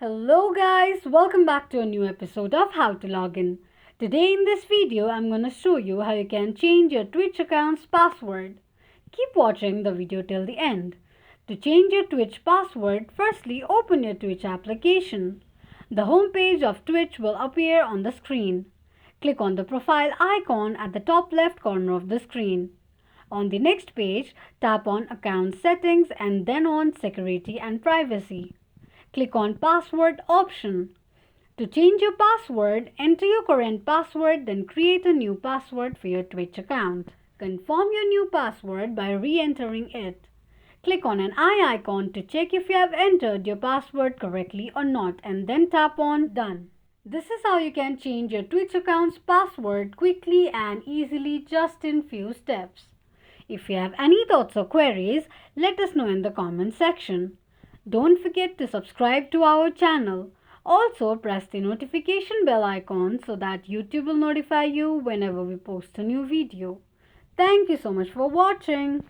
Hello guys, welcome back to a new episode of How to Login. Today in this video, I'm going to show you how you can change your Twitch account's password. Keep watching the video till the end. To change your Twitch password, firstly open your Twitch application. The home page of Twitch will appear on the screen. Click on the profile icon at the top left corner of the screen. On the next page, tap on Account Settings and then on Security and Privacy. Click on Password option. To change your password, enter your current password, then create a new password for your Twitch account. Confirm your new password by re-entering it. Click on an eye icon to check if you have entered your password correctly or not and then tap on Done. This is how you can change your Twitch account's password quickly and easily just in few steps. If you have any thoughts or queries, let us know in the comment section. Don't forget to subscribe to our channel. Also, press the notification bell icon so that YouTube will notify you whenever we post a new video. Thank you so much for watching.